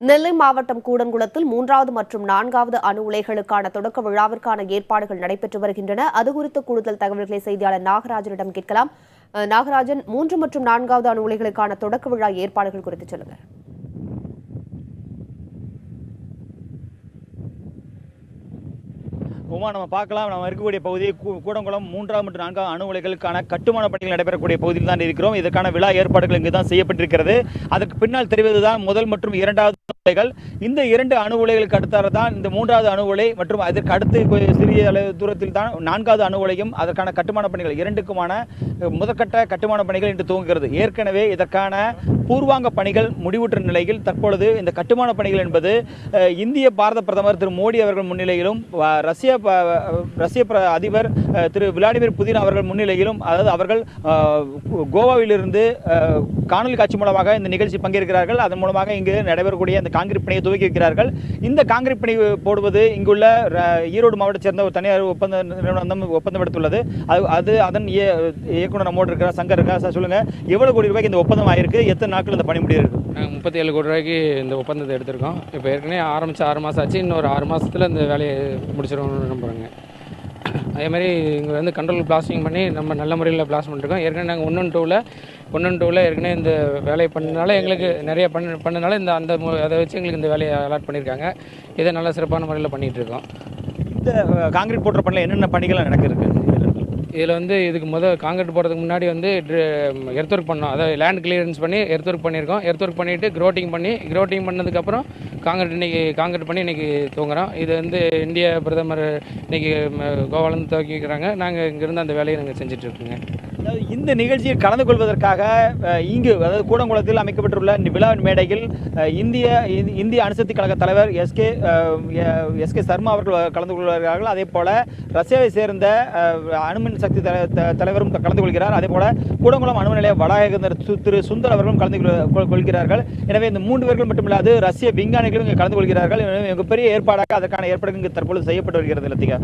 நெல்லை மாவட்டம் கூடன்குளத்தில் 3வது மற்றும் 4வது அணு உலைகளுக்கான தொடக்க விழாவிற்கான ஏற்பாடுகள் நடைபெற்று வருகின்றன. அது குறித்த கூடுதல் தகவல்களை செய்தியாளர் நாகராஜனிடம் கேட்கலாம். நாகராஜன், 3 மற்றும் 4வது அணு உலைகளுக்கான தொடக்க விழா ஏற்பாடுகள் குறித்து சொல்லுங்க. நம்ம பார்க்கலாம். நம்ம இருக்கக்கூடிய பகுதி கூடங்குளம் 3வது மற்றும் 4வது அணு உலைகளுக்கான கட்டுமான பணிகள் நடைபெறக்கூடிய பகுதியில் தான் இருக்கிறோம். இதற்கான விழா ஏற்பாடுகள் இங்கு தான் செய்யப்பட்டிருக்கிறது. அதற்கு பின்னால் தெரிவதுதான் முதல் மற்றும் 2வது உலைகள். இந்த 2 அணு உலைகளுக்கு அடுத்தால தான் இந்த 3வது அணு உலை மற்றும் அதற்கு அடுத்து சிறிய தூரத்தில் தான் 4வது அணு உலையும் அதற்கான கட்டுமான பணிகள் இரண்டுக்குமான முதற்கட்ட கட்டுமான பணிகள் இன்று துவங்குகிறது. ஏற்கனவே இதற்கான பூர்வாங்க பணிகள் முடிவுற்ற நிலையில் தற்பொழுது இந்த கட்டுமான பணிகள் என்பது இந்திய பாரத பிரதமர் திரு மோடி அவர்கள் முன்னிலையிலும் ரஷ்ய அதிபர் திரு விளாடிமிர் புதின் அவர்கள் முன்னிலையிலும், அதாவது அவர்கள் கோவாவிலிருந்து காணொலி காட்சி மூலமாக இந்த நிகழ்ச்சி பங்கேற்கிறார்கள். அதன் மூலமாக இங்கு நடைபெறக்கூடிய இந்த காங்கிரீட் பணியை துவக்கி வைக்கிறார்கள். இந்த காங்கிரீட் பணி போடுவது இங்குள்ள ஈரோடு மாவட்டத்தை சேர்ந்த ஒரு தனியார் ஒப்பந்தம் எடுத்துள்ளது. அதன் இயக்குனர் நம்மோடு இருக்கிற சங்கர் இருக்கா. சார், சொல்லுங்க, எவ்வளவு கோடி ரூபாய்க்கு இந்த ஒப்பந்தம் ஆயிருக்கு, எத்தனை நாட்கள் இந்த பணி முடியிருக்கு? 37 கோடி ரூபாய்க்கு இந்த ஒப்பந்தத்தை எடுத்திருக்கோம். இப்போ ஏற்கனவே ஆரம்பித்து 6 மாதம் ஆச்சு. இன்னொரு 6 மாதத்தில் இந்த வேலையை முடிச்சிடணும்னு நம்புகிறோங்க. அதேமாதிரி இங்கே வந்து கண்ட்ரோல் பிளாஸ்டிங் பண்ணி நம்ம நல்ல முறையில் பிளாஸ்ட் பண்ணிருக்கோம். ஏற்கனவே நாங்கள் 1-2ல் ஏற்கனவே இந்த வேலையை பண்ணனால எங்களுக்கு நிறைய பண்ணனால அதை வச்சு எங்களுக்கு இந்த வேலையை அலாட் பண்ணியிருக்காங்க. இதை நல்லா சிறப்பான முறையில் பண்ணிகிட்டு இருக்கோம். இந்த காங்கிரீட் போடுற பணியில் என்னென்ன பணிகள் நடக்குது? இதில் வந்து இதுக்கு காங்கிரீட் போடுறதுக்கு முன்னாடி வந்து எர்த் ஒர்க் பண்ணோம். அதாவது லேண்ட் கிளியரன்ஸ் பண்ணி எர்த் ஒர்க் பண்ணியிருக்கோம். எர்த் ஒர்க் பண்ணிவிட்டு க்ரோட்டிங் பண்ணதுக்கப்புறம் காங்கிரீட் பண்ணி இன்றைக்கி தூங்குறோம். இது வந்து இந்திய பிரதமர் இன்றைக்கி கோவாலேருந்து துவக்கிக்கிறாங்க. நாங்கள் இங்கேருந்து அந்த வேலையை நாங்கள் செஞ்சிட்ருக்கோங்க. அதாவது இந்த நிகழ்ச்சியில் கலந்து கொள்வதற்காக இங்கு, அதாவது கூடங்குளத்தில் அமைக்கப்பட்டுள்ள விழா மேடையில் இந்திய அணுசக்தி கழக தலைவர் எஸ்கே சர்மா அவர்கள் கலந்து கொள்கிறார்கள். அதே போல ரஷ்யாவை சேர்ந்த அணுமின் சக்தி தலைவரும் கலந்து கொள்கிறார். அதே போல கூடங்குளம் அணு நிலைய வளாக திரு சுந்தர் அவர்களும் கலந்து கொள்கிறார்கள். எனவே இந்த 3 பேர்கள் மட்டுமில்லாது ரஷ்ய விஞ்ஞானிகளும் இங்கே கலந்து கொள்கிறார்கள். மிகப்பெரிய ஏற்பாடாக அதற்கான ஏற்பாடுகள் இங்கு தற்பொழுது செய்யப்பட்டு வருகிறது.